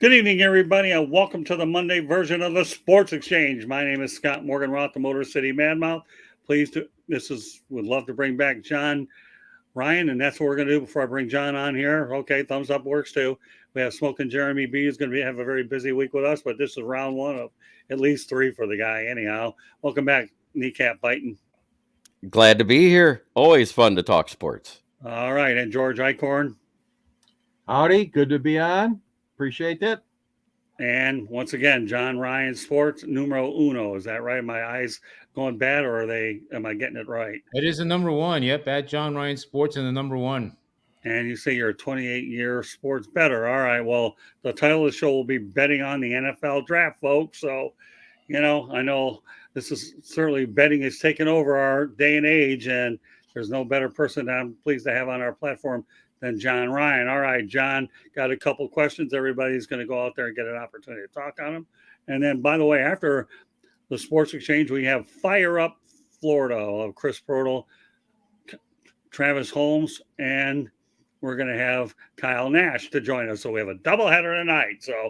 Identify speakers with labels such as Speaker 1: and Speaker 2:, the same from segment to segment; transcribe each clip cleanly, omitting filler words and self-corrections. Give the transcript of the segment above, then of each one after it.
Speaker 1: Good evening, everybody, and welcome to the Monday version of the Sports Exchange. My name is Scott Morganroth, the Motor City Madmouth. Would love to bring back John Ryan, and that's what we're going to do before I bring John on here. Okay, thumbs up works too. We have Smoking Jeremy B is going to have a very busy week with us, but this is round one of at least three for the guy. Anyhow, welcome back, Kneecap Biting.
Speaker 2: Glad to be here. Always fun to talk sports.
Speaker 1: All right, and George Eichhorn.
Speaker 3: Howdy, good to be on. Appreciate that.
Speaker 1: And once again, John Ryan Sports numero uno. Is that right? Am my eyes going bad, or am I getting it right?
Speaker 4: It is the number one. Yep, at John Ryan Sports and the number one.
Speaker 1: And you say you're a 28-year sports bettor. All right. Well, the title of the show will be betting on the NFL draft, folks. So, I know this is certainly betting is taking over our day and age, and there's no better person that I'm pleased to have on our platform than John Ryan. All right, John, got a couple questions. Everybody's going to go out there and get an opportunity to talk on them. And then, by the way, after the Sports Exchange, we have Fire Up Florida of Chris Prodel, Travis Holmes, and we're going to have Kyle Nash to join us. So we have a doubleheader tonight. So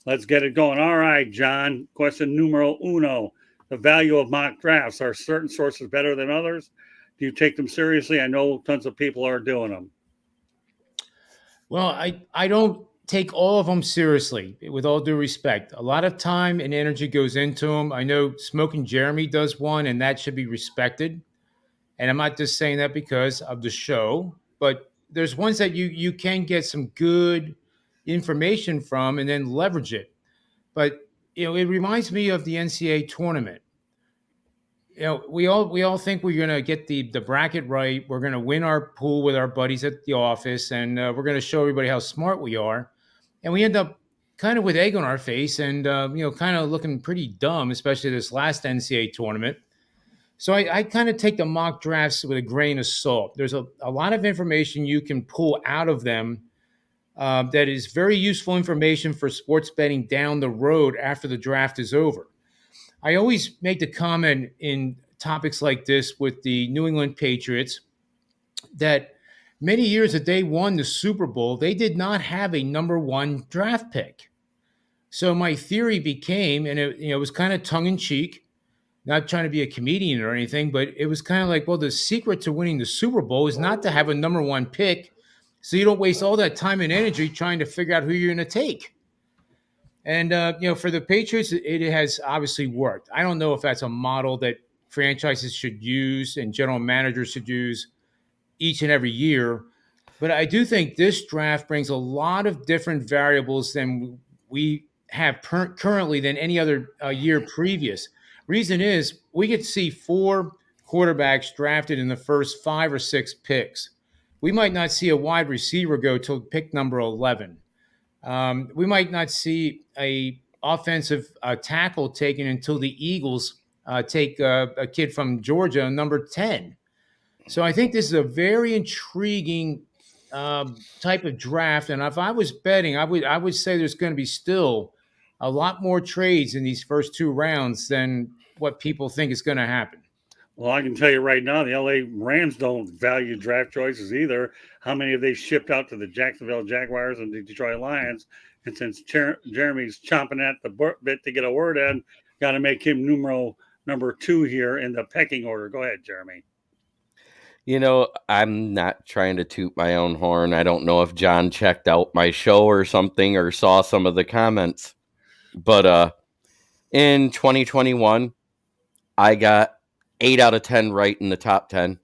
Speaker 1: let's get it going. All right, John, question numero uno. The value of mock drafts. Are certain sources better than others? Do you take them seriously? I know tons of people are doing them.
Speaker 4: Well, I don't take all of them seriously, with all due respect. A lot of time and energy goes into them. I know Smoking Jeremy does one, and that should be respected. And I'm not just saying that because of the show, but there's ones that you can get some good information from and then leverage it. But, it reminds me of the NCAA tournament. We all think we're going to get the bracket right. We're going to win our pool with our buddies at the office, and we're going to show everybody how smart we are. And we end up kind of with egg on our face and, kind of looking pretty dumb, especially this last NCAA tournament. So I kind of take the mock drafts with a grain of salt. There's a lot of information you can pull out of them that is very useful information for sports betting down the road after the draft is over. I always make the comment in topics like this with the New England Patriots that many years that they won the Super Bowl, they did not have a number one draft pick. So my theory became, and it was kind of tongue in cheek, not trying to be a comedian or anything, but it was kind of like, well, the secret to winning the Super Bowl is not to have a number one pick, so you don't waste all that time and energy trying to figure out who you're going to take. And, for the Patriots, it has obviously worked. I don't know if that's a model that franchises should use and general managers should use each and every year. But I do think this draft brings a lot of different variables than we have currently than any other year previous. Reason is we get to see 4 quarterbacks drafted in the first 5 or 6 picks. We might not see a wide receiver go till pick number 11. We might not see a offensive tackle taken until the Eagles take a kid from Georgia, number 10. So I think this is a very intriguing type of draft. And if I was betting, I would say there's going to be still a lot more trades in these first 2 rounds than what people think is going to happen.
Speaker 1: Well, I can tell you right now, the LA Rams don't value draft choices either. How many have they shipped out to the Jacksonville Jaguars and the Detroit Lions? And since Jeremy's chomping at the bit to get a word in, got to make him number 2 here in the pecking order. Go ahead, Jeremy.
Speaker 2: I'm not trying to toot my own horn. I don't know if John checked out my show or something or saw some of the comments. But in 2021, I got 8 out of 10 right in the top 10.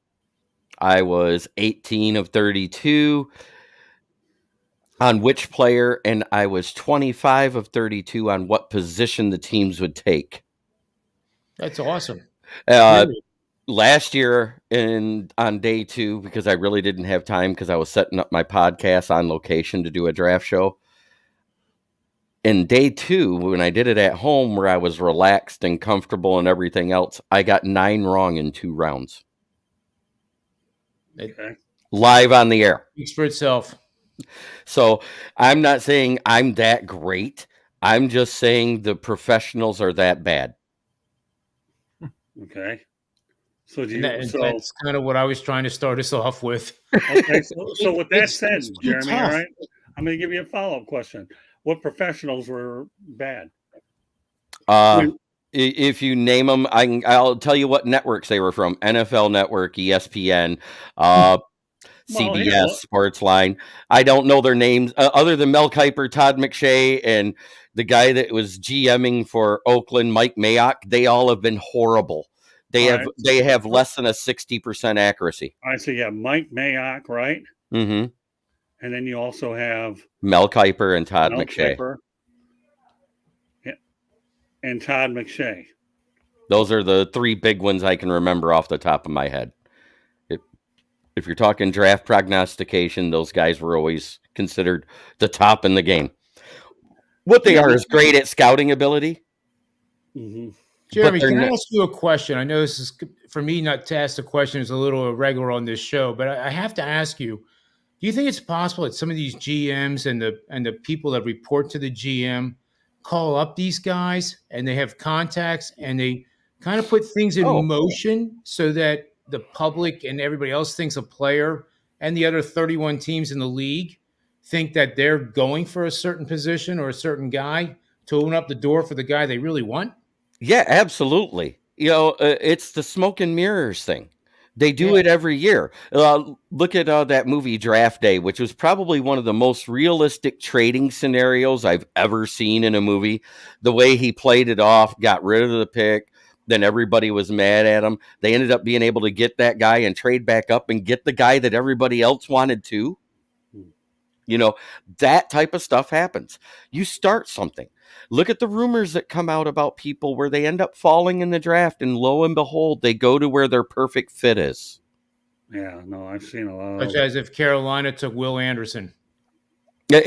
Speaker 2: I was 18 of 32 on which player, and I was 25 of 32 on what position the teams would take.
Speaker 4: That's awesome.
Speaker 2: Last year on day 2, because I really didn't have time because I was setting up my podcast on location to do a draft show. In day 2, when I did it at home where I was relaxed and comfortable and everything else, I got 9 wrong in 2 rounds.
Speaker 1: Okay.
Speaker 2: Live on the air.
Speaker 4: Speaks for itself.
Speaker 2: So I'm not saying I'm that great. I'm just saying the professionals are that bad.
Speaker 1: Okay. So
Speaker 4: that's kind of what I was trying to start us off with.
Speaker 1: Okay. So with that said, Jeremy, all right, I'm going to give you a follow-up question. what professionals were bad?
Speaker 2: If you name them, I'll tell you what networks they were from: NFL Network, ESPN, CBS, Sportsline. I don't know their names other than Mel Kiper, Todd McShay, and the guy that was GMing for Oakland, Mike Mayock. They all have been horrible. They have less than a 60% accuracy.
Speaker 1: I see. Yeah, Mike Mayock, right?
Speaker 2: Mm-hmm.
Speaker 1: And then you also have
Speaker 2: Mel Kiper and Todd McShay.
Speaker 1: And Todd McShay.
Speaker 2: Those are the three big ones I can remember off the top of my head. If you're talking draft prognostication, those guys were always considered the top in the game. What they are is great at scouting ability.
Speaker 1: Mm-hmm.
Speaker 4: Jeremy, can I ask you a question? I know this is, for me, not to ask the question is a little irregular on this show, but I have to ask you, do you think it's possible that some of these GMs and the people that report to the GM call up these guys and they have contacts and they kind of put things in motion so that the public and everybody else thinks a player and the other 31 teams in the league think that they're going for a certain position or a certain guy to open up the door for the guy they really want?
Speaker 2: Yeah, absolutely. It's the smoke and mirrors thing. They do it every year. Look at that movie Draft Day, which was probably one of the most realistic trading scenarios I've ever seen in a movie. The way he played it off, got rid of the pick, then everybody was mad at him. They ended up being able to get that guy and trade back up and get the guy that everybody else wanted to. That type of stuff happens. You start something. Look at the rumors that come out about people where they end up falling in the draft, and lo and behold, they go to where their perfect fit is.
Speaker 1: Yeah, no, I've seen a lot
Speaker 4: of... Such as if Carolina took Will Anderson.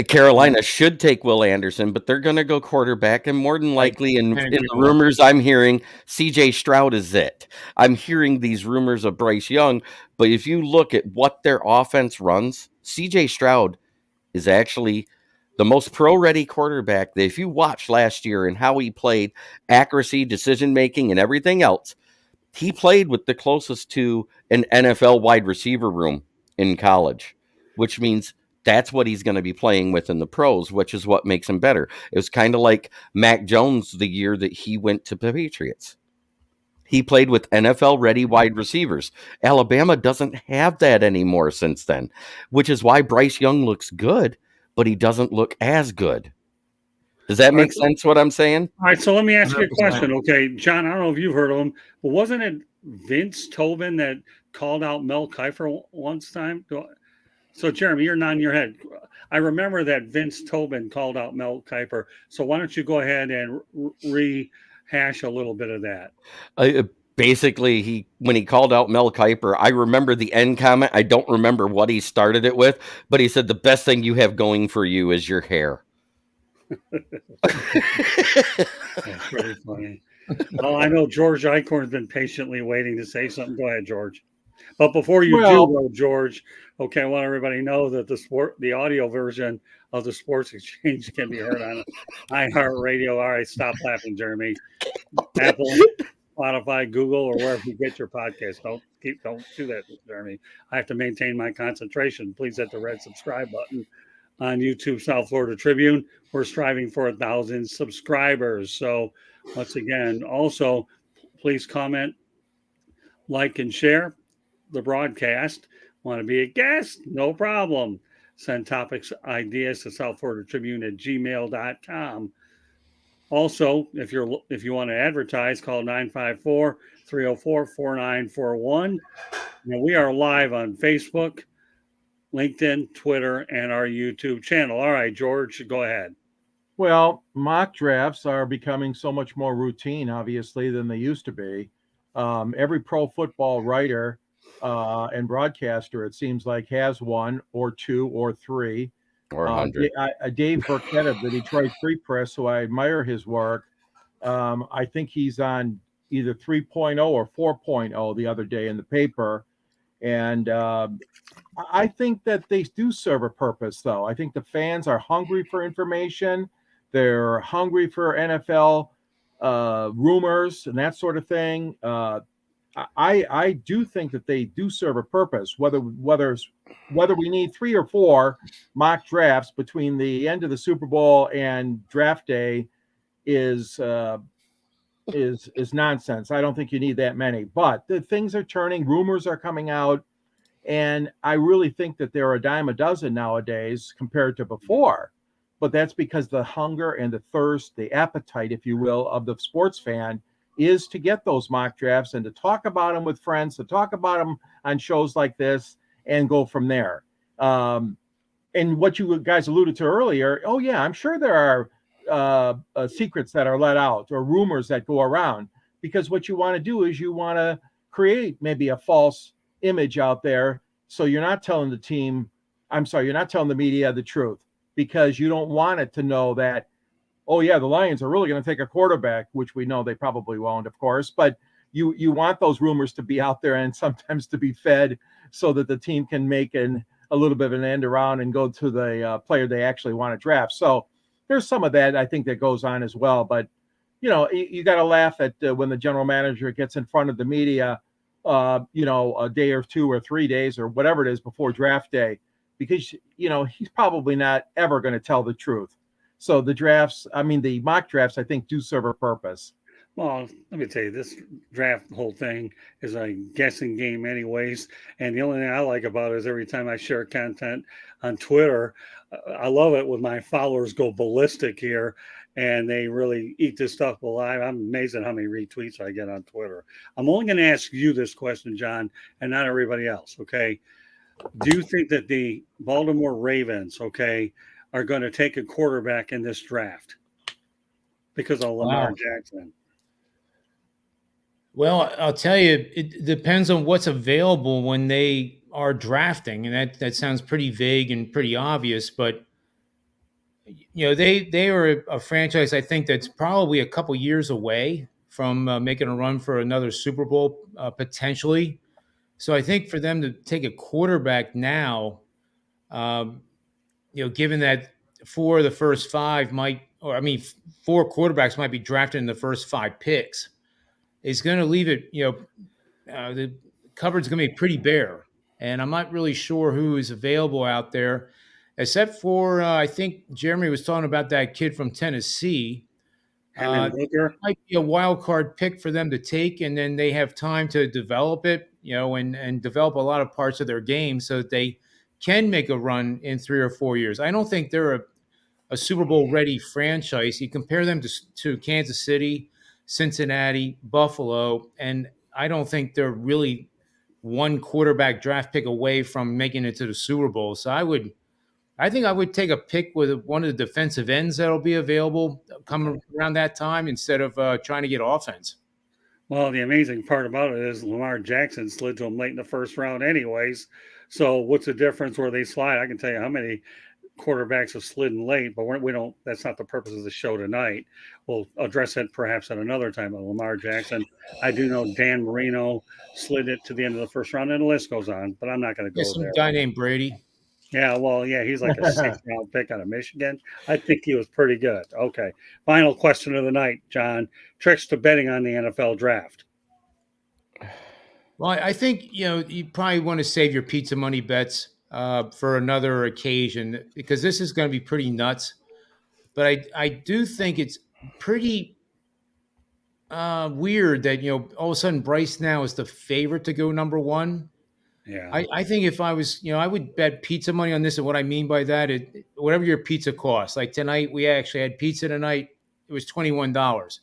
Speaker 2: Carolina should take Will Anderson, but they're going to go quarterback, and more than likely, in the rumors I'm hearing, C.J. Stroud is it. I'm hearing these rumors of Bryce Young, but if you look at what their offense runs, C.J. Stroud is actually the most pro-ready quarterback that if you watched last year and how he played, accuracy, decision-making, and everything else, he played with the closest to an NFL wide receiver room in college, which means that's what he's going to be playing with in the pros, which is what makes him better. It was kind of like Mac Jones the year that he went to the Patriots. He played with NFL-ready wide receivers. Alabama doesn't have that anymore since then, which is why Bryce Young looks good, but he doesn't look as good. Does that make sense what I'm saying?
Speaker 1: All right, so let me ask you a question. Okay, John, I don't know if you've heard of him, but wasn't it Vince Tobin that called out Mel Kiper once time? So, Jeremy, you're nodding your head. I remember that Vince Tobin called out Mel Kiper. So why don't you go ahead and rehash a little bit of that?
Speaker 2: Basically, when he called out Mel Kiper, I remember the end comment. I don't remember what he started it with, but he said the best thing you have going for you is your hair.
Speaker 1: That's pretty funny. Well, I know George Eichhorn's been patiently waiting to say something. Go ahead, George. But before you do go, George, okay, I want everybody to know that the audio version of the Sports Exchange can be heard on iHeartRadio. All right, stop laughing, Jeremy. Apple, Spotify, Google, or wherever you get your podcast. Don't do that, Jeremy. I have to maintain my concentration. Please hit the red subscribe button on YouTube, South Florida Tribune. We're striving for 1,000 subscribers. So once again, also, please comment, like, and share the broadcast. Want to be a guest? No problem. Send topics, ideas to South Florida Tribune at gmail.com. Also, if you want to advertise, call 954-304-4941. Now, we are live on Facebook, LinkedIn, Twitter, and our YouTube channel. All right, George, go ahead.
Speaker 3: Well, mock drafts are becoming so much more routine, obviously, than they used to be. Every pro football writer and broadcaster, it seems like, has one or two or three.
Speaker 2: Or 100.
Speaker 3: Dave Burkett of the Detroit Free Press, who I admire his work, I think he's on either 3.0 or 4.0 the other day in the paper. And I think that they do serve a purpose, though. I think the fans are hungry for information. They're hungry for NFL rumors and that sort of thing. I do think that they do serve a purpose. Whether we need 3 or 4 mock drafts between the end of the Super Bowl and draft day is nonsense. I don't think you need that many. But the things are turning, rumors are coming out, and I really think that there are a dime a dozen nowadays compared to before. But that's because the hunger and the thirst, the appetite, if you will, of the sports fan is to get those mock drafts and to talk about them with friends, to talk about them on shows like this and go from there. And what you guys alluded to earlier, oh yeah, I'm sure there are secrets that are let out or rumors that go around, because what you want to do is you want to create maybe a false image out there. So you're not telling you're not telling the media the truth, because you don't want it to know that, oh yeah, the Lions are really going to take a quarterback, which we know they probably won't, of course, but you want those rumors to be out there and sometimes to be fed so that the team can make a little bit of an end around and go to the player they actually want to draft. So there's some of that I think that goes on as well. But you got to laugh at when the general manager gets in front of the media, a day or 2 or 3 days or whatever it is before draft day, because he's probably not ever going to tell the truth. So the mock drafts, I think, do serve a purpose.
Speaker 1: Well, let me tell you, this draft whole thing is a guessing game, anyways. And the only thing I like about it is every time I share content on Twitter, I love it when my followers go ballistic here and they really eat this stuff alive. I'm amazed at how many retweets I get on Twitter. I'm only going to ask you this question, John, and not everybody else. Okay. Do you think that the Baltimore Ravens, are going to take a quarterback in this draft because of Lamar Jackson?
Speaker 4: Well, I'll tell you, it depends on what's available when they are drafting, and that sounds pretty vague and pretty obvious. But they are a franchise, I think, that's probably a couple years away from making a run for another Super Bowl potentially. So I think for them to take a quarterback now, given that 4 of the first 5 4 quarterbacks might be drafted in the first 5 picks, is going to leave it, the cupboard's going to be pretty bare. And I'm not really sure who is available out there, except for, I think Jeremy was talking about that kid from Tennessee. Might be a wild card pick for them to take, and then they have time to develop it, and develop a lot of parts of their game so that they can make a run in 3 or 4 years. I don't think they're a Super Bowl ready franchise. You compare them to Kansas City, Cincinnati, Buffalo, and I don't think they're really one quarterback draft pick away from making it to the Super Bowl. So I think I would take a pick with one of the defensive ends that'll be available coming around that time instead of trying to get offense.
Speaker 1: Well, the amazing part about it is Lamar Jackson slid to him late in the first round anyways. So what's the difference where they slide? I can tell you how many quarterbacks have slid in late, but we don't. That's not the purpose of the show tonight. We'll address it perhaps at another time. But Lamar Jackson, I do know Dan Marino slid it to the end of the first round, and the list goes on. But I'm not going to go
Speaker 4: some
Speaker 1: there.
Speaker 4: Guy named Brady.
Speaker 1: Yeah, well, yeah, he's like a 6th round pick out of Michigan. I think he was pretty good. Okay, final question of the night, John. Tricks to betting on the NFL draft.
Speaker 4: Well, I think you probably want to save your pizza money bets for another occasion, because this is going to be pretty nuts. But I do think it's pretty weird that all of a sudden Bryce now is the favorite to go number 1.
Speaker 1: Yeah,
Speaker 4: I think if I was, I would bet pizza money on this. And what I mean by that, whatever your pizza costs. Like tonight, we actually had pizza tonight. It was $21.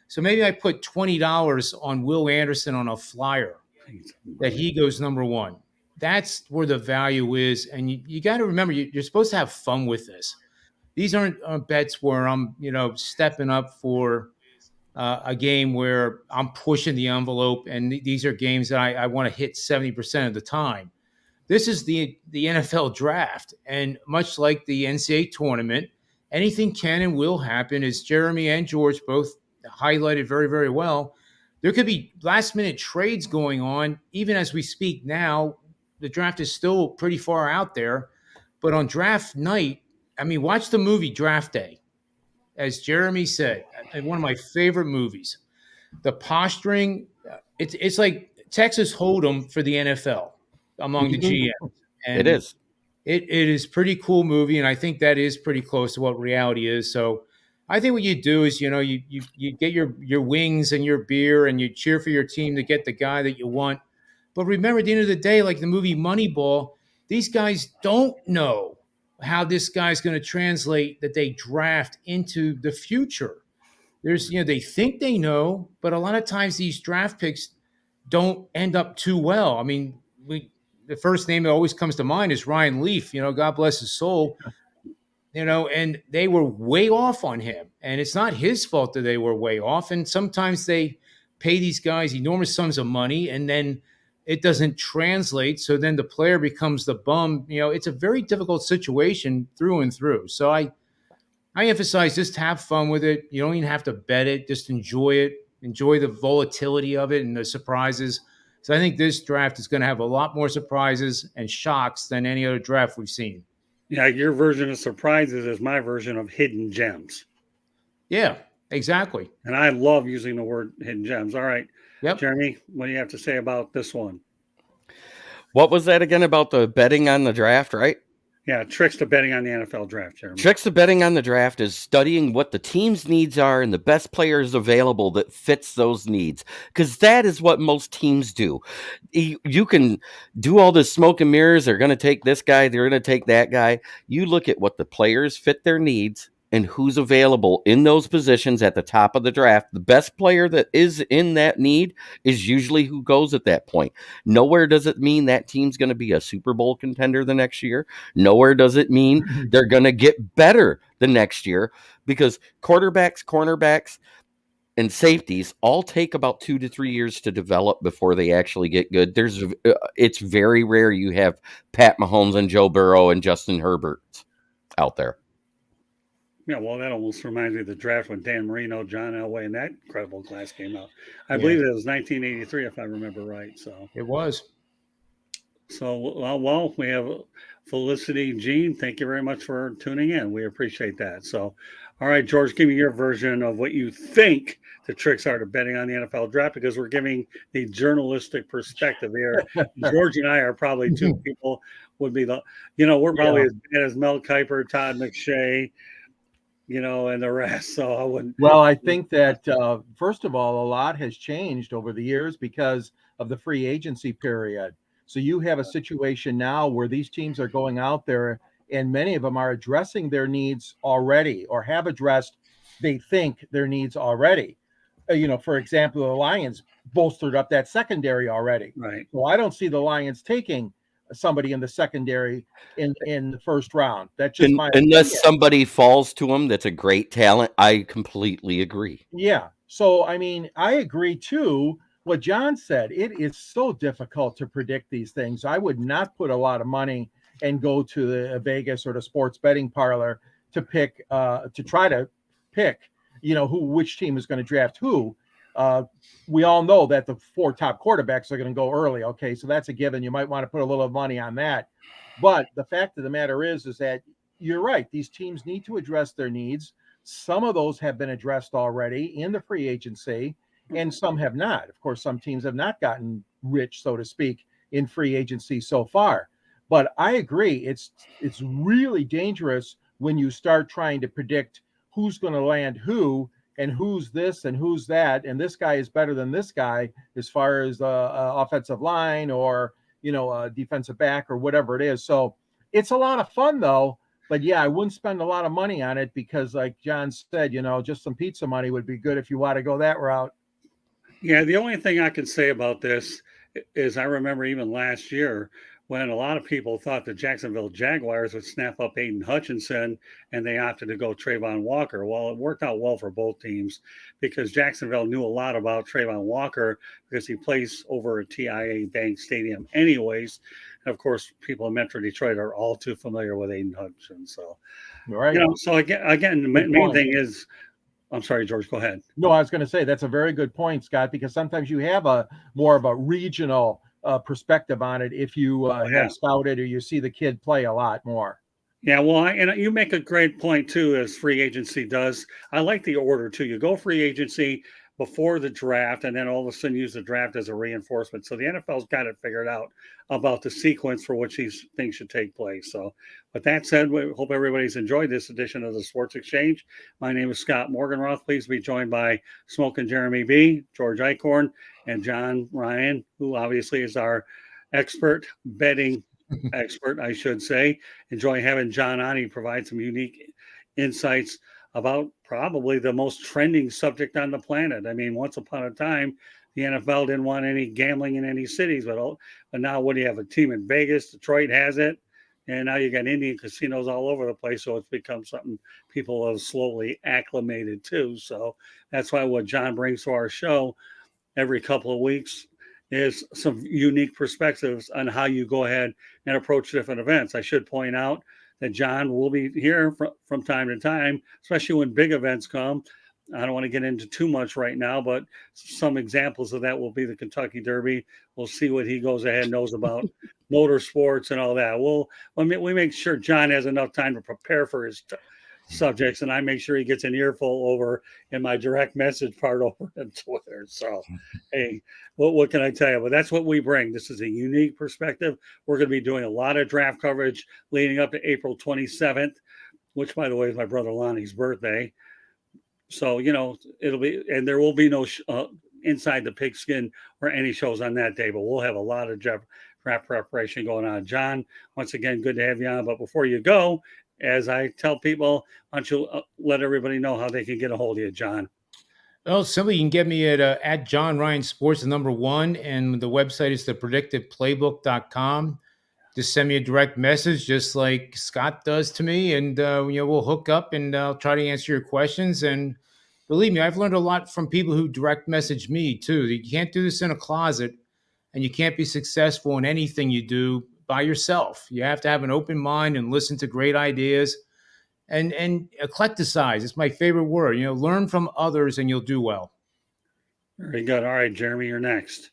Speaker 4: So maybe I put $20 on Will Anderson on a flyer that he goes number 1. That's where the value is. And you got to remember, you're supposed to have fun with this. These aren't bets where I'm, stepping up for a game where I'm pushing the envelope, and these are games that I want to hit 70% of the time. This is the NFL draft, and much like the NCAA tournament, anything can and will happen, as Jeremy and George both highlighted very, very well. There could be last-minute trades going on, even as we speak now. The draft is still pretty far out there, but on draft night, watch the movie Draft Day. As Jeremy said, one of my favorite movies. The posturing, it's like Texas Hold'em for the NFL among the GMs. And
Speaker 2: It is.
Speaker 4: It is pretty cool movie, and I think that is pretty close to what reality is. So I think what you do is, you get your wings and your beer and you cheer for your team to get the guy that you want. But remember, at the end of the day, like the movie Moneyball, these guys don't know how this guy's going to translate that they draft into the future. They think they know, but a lot of times these draft picks don't end up too well. I mean, the first name that always comes to mind is Ryan Leaf. God bless his soul. And they were way off on him, and it's not his fault that they were way off. And sometimes they pay these guys enormous sums of money, and then it doesn't translate. So then the player becomes the bum. It's a very difficult situation through and through. So I emphasize just have fun with it. You don't even have to bet it. Just enjoy it. Enjoy the volatility of it and the surprises. So I think this draft is going to have a lot more surprises and shocks than any other draft we've seen.
Speaker 1: Yeah, your version of surprises is my version of hidden gems.
Speaker 4: Yeah, exactly.
Speaker 1: And I love using the word hidden gems. All right.
Speaker 4: Yep.
Speaker 1: Jeremy, what do you have to say about this one?
Speaker 2: What was that again about the betting on the draft, right?
Speaker 1: Yeah, tricks to betting on the NFL draft, Jeremy.
Speaker 2: Tricks to betting on the draft is studying what the team's needs are and the best players available that fits those needs. Because that is what most teams do. You can do all this smoke and mirrors. They're going to take this guy. They're going to take that guy. You look at what the players fit their needs and who's available in those positions at the top of the draft. The best player that is in that need is usually who goes at that point. Nowhere does it mean that team's going to be a Super Bowl contender the next year. Nowhere does it mean they're going to get better the next year, because quarterbacks, cornerbacks, and safeties all take about 2 to 3 years to develop before they actually get good. It's very rare you have Pat Mahomes and Joe Burrow and Justin Herbert out there.
Speaker 1: Yeah, well, that almost reminds me of the draft when Dan Marino, John Elway, and that incredible class came out. I believe it was 1983, if I remember right. So
Speaker 4: it was.
Speaker 1: So, well, we have Felicity, Gene. Thank you very much for tuning in. We appreciate that. So, all right, George, give me your version of what you think the tricks are to betting on the NFL draft, because we're giving the journalistic perspective here. George and I are probably two people would be we're probably as bad as Mel Kiper, Todd McShay, and the rest. So I wouldn't.
Speaker 3: Well, I think that, first of all, a lot has changed over the years because of the free agency period. So you have a situation now where these teams are going out there, and many of them are addressing their needs already, or have addressed, they think, their needs already. For example, the Lions bolstered up that secondary already.
Speaker 1: Right.
Speaker 3: So I don't see the Lions taking somebody in the secondary in the first round. That's just my
Speaker 2: unless
Speaker 3: opinion.
Speaker 2: Somebody falls to them that's a great talent. I completely agree.
Speaker 3: Yeah. So I mean, I agree too. What John said, it is so difficult to predict these things. I would not put a lot of money and go to the Vegas or the sports betting parlor to try to pick, which team is going to draft who. We all know that the 4 top quarterbacks are going to go early. Okay, so that's a given. You might want to put a little money on that. But the fact of the matter is that you're right. These teams need to address their needs. Some of those have been addressed already in the free agency, and some have not. Of course, some teams have not gotten rich, so to speak, in free agency so far. But I agree. It's really dangerous when you start trying to predict who's going to land who, and who's this and who's that, and this guy is better than this guy as far as offensive line or defensive back or whatever it is. So it's a lot of fun though. But yeah, I wouldn't spend a lot of money on it because, like John said, just some pizza money would be good if you want to go that route.
Speaker 1: Yeah, the only thing I can say about this is I remember even last year when a lot of people thought the Jacksonville Jaguars would snap up Aiden Hutchinson and they opted to go Trayvon Walker. Well, it worked out well for both teams because Jacksonville knew a lot about Trayvon Walker because he plays over at TIAA Bank Stadium anyways. And of course, people in Metro Detroit are all too familiar with Aiden Hutchinson. So,
Speaker 3: right.
Speaker 1: So again, the main thing is, I'm sorry, George, go ahead.
Speaker 3: No, I was going to say that's a very good point, Scott, because sometimes you have a more of a regional perspective on it if you have scouted or you see the kid play a lot more.
Speaker 1: Yeah, well, and you make a great point too, as free agency does. I like the order too. You go free agency, before the draft, and then all of a sudden use the draft as a reinforcement. So the NFL's got it figured out about the sequence for which these things should take place. So with that said, we hope everybody's enjoyed this edition of the Sports Exchange. My name is Scott Morganroth. Please be joined by Smoking Jeremy B, George Eichhorn, and John Ryan, who obviously is our betting expert, I should say. Enjoy having John on. He provides some unique insights about probably the most trending subject on the planet. I mean, once upon a time, the NFL didn't want any gambling in any cities, but now what do you have? A team in Vegas, Detroit has it, and now you got Indian casinos all over the place. So it's become something people have slowly acclimated to. So that's why what John brings to our show every couple of weeks is some unique perspectives on how you go ahead and approach different events. I should point out that John will be here from time to time, especially when big events come. I don't want to get into too much right now, but some examples of that will be the Kentucky Derby. We'll see what he goes ahead and knows about motorsports and all that. We make sure John has enough time to prepare for his subjects, and I make sure he gets an earful over in my direct message part over on Twitter. So, hey, what can I tell you? But that's what we bring. This is a unique perspective. We're going to be doing a lot of draft coverage leading up to April 27th, which, by the way, is my brother Lonnie's birthday. So, it'll be, and there will be no Inside the Pigskin or any shows on that day, but we'll have a lot of draft preparation going on. John, once again, good to have you on. But before you go, as I tell people, why don't you let everybody know how they can get a hold of you, John?
Speaker 4: Well, simply you can get me at John Ryan Sports, the number 1, and the website is thepredictiveplaybook.com. Just send me a direct message, just like Scott does to me, and we'll hook up, and I'll try to answer your questions. And believe me, I've learned a lot from people who direct message me too. You can't do this in a closet, and you can't be successful in anything you do by yourself. You have to have an open mind and listen to great ideas, and eclecticize. It's my favorite word. Learn from others, and you'll do well.
Speaker 1: Very good. All right, Jeremy, you're next.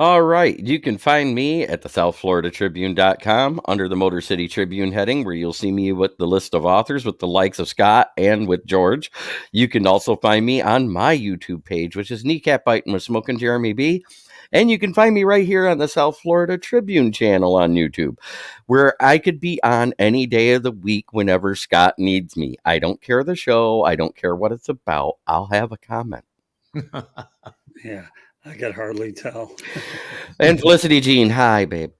Speaker 2: All right. You can find me at the SouthFloridaTribune.com under the Motor City Tribune heading, where you'll see me with the list of authors with the likes of Scott and with George. You can also find me on my YouTube page, which is Kneecap Biting with Smoking Jeremy B. And you can find me right here on the South Florida Tribune channel on YouTube, where I could be on any day of the week whenever Scott needs me. I don't care the show. I don't care what it's about. I'll have a comment.
Speaker 1: Yeah. I could hardly tell.
Speaker 2: And Felicity Jean, hi, babe.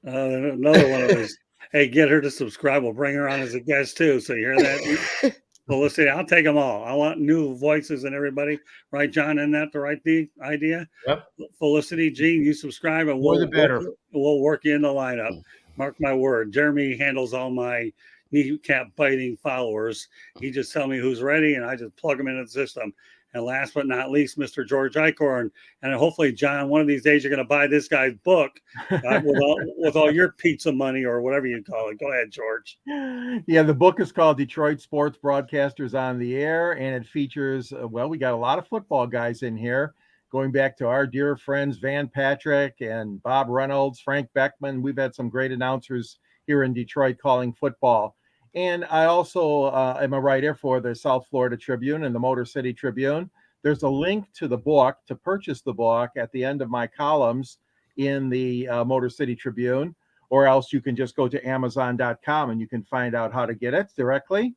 Speaker 1: Another one of those. Hey, get her to subscribe. We'll bring her on as a guest, too. So you hear that? Felicity, I'll take them all. I want new voices and everybody. Right, John? Isn't that the right idea?
Speaker 4: Yep.
Speaker 1: Felicity Jean, you subscribe, and
Speaker 4: More the better.
Speaker 1: We'll work you in the lineup. Mark my word. Jeremy handles all my kneecap biting followers. He just tell me who's ready, and I just plug them into the system. And last but not least, Mr. George Eichhorn. And hopefully, John, one of these days you're going to buy this guy's book with all your pizza money or whatever you call it. Go ahead, George.
Speaker 3: Yeah, the book is called Detroit Sports Broadcasters on the Air, and it features, we got a lot of football guys in here, going back to our dear friends Van Patrick and Bob Reynolds, Frank Beckman. We've had some great announcers here in Detroit calling football. And I also am a writer for the South Florida Tribune and the Motor City Tribune. There's a link to the book to purchase the book at the end of my columns in the Motor City Tribune, or else you can just go to Amazon.com and you can find out how to get it directly.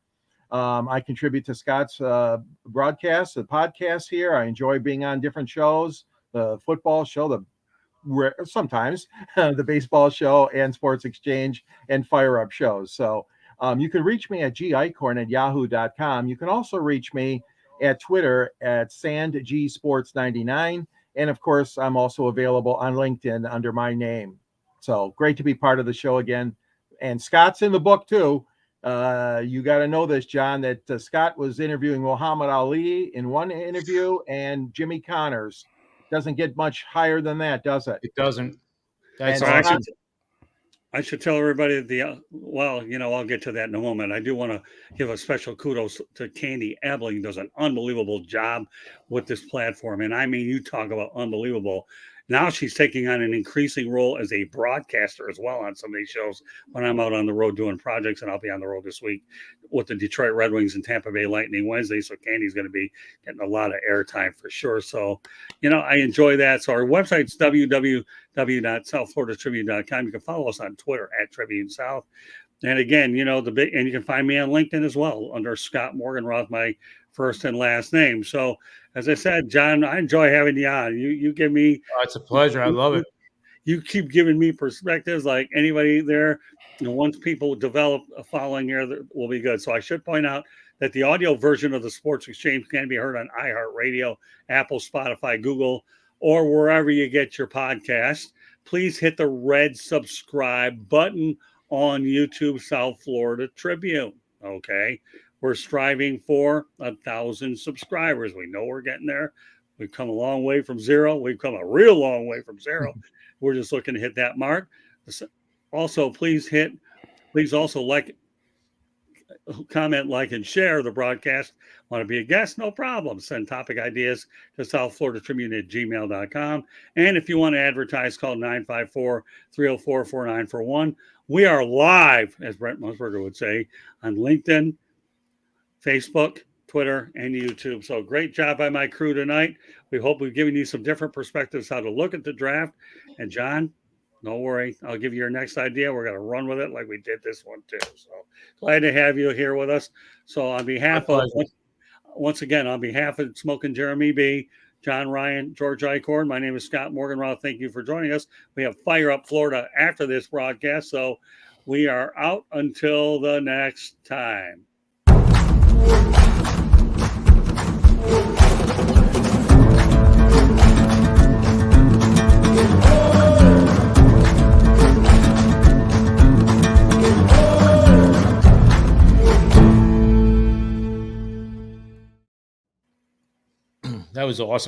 Speaker 3: I contribute to Scott's broadcast, the podcast here. I enjoy being on different shows, the football show, sometimes the baseball show, and Sports Exchange and Fire Up shows. So you can reach me at gichorn@yahoo.com. You can also reach me at Twitter at SandGSports99. And of course, I'm also available on LinkedIn under my name. So great to be part of the show again. And Scott's in the book too. You got to know this, John, that Scott was interviewing Muhammad Ali in one interview and Jimmy Connors. Doesn't get much higher than that, does it?
Speaker 4: It doesn't. That's
Speaker 3: And
Speaker 4: awesome.
Speaker 1: I should tell everybody I'll get to that in a moment. I do want to give a special kudos to Candy Abling. Does an unbelievable job with this platform. And I mean, you talk about unbelievable. Now she's taking on an increasing role as a broadcaster as well on some of these shows when I'm out on the road doing projects, and I'll be on the road this week with the Detroit Red Wings and Tampa Bay Lightning Wednesday. So Candy's going to be getting a lot of airtime for sure. So, I enjoy that. So our website's www.southfloridatribune.com. You can follow us on Twitter at Tribune South. And again, and you can find me on LinkedIn as well under Scott Morganroth, my first and last name. So as I said, John, I enjoy having you on. You give me.
Speaker 4: Oh, it's a pleasure. I love it.
Speaker 1: You keep giving me perspectives like anybody there. Once people develop a following here, that will be good. So I should point out that the audio version of the Sports Exchange can be heard on iHeartRadio, Apple, Spotify, Google, or wherever you get your podcast. Please hit the red subscribe button on YouTube, South Florida Tribune. Okay. We're striving for 1,000 subscribers. We know we're getting there. We've come a long way from zero. We've come a real long way from zero. We're just looking to hit that mark. Also, please also comment, like, and share the broadcast. Want to be a guest? No problem. Send topic ideas to southfloridatribune@gmail.com. And if you want to advertise, call 954-304-4941. We are live, as Brent Musburger would say, on LinkedIn, Facebook, Twitter, and YouTube. So great job by my crew tonight. We hope we've given you some different perspectives how to look at the draft. And John, don't worry, I'll give you your next idea. We're going to run with it like we did this one too. So glad to have you here with us. So on behalf of, once again, on behalf of Smoking Jeremy B, John Ryan, George Eichhorn, my name is Scott Morganroth. Thank you for joining us. We have Fire Up Florida after this broadcast. So we are out until the next time.
Speaker 4: That was awesome.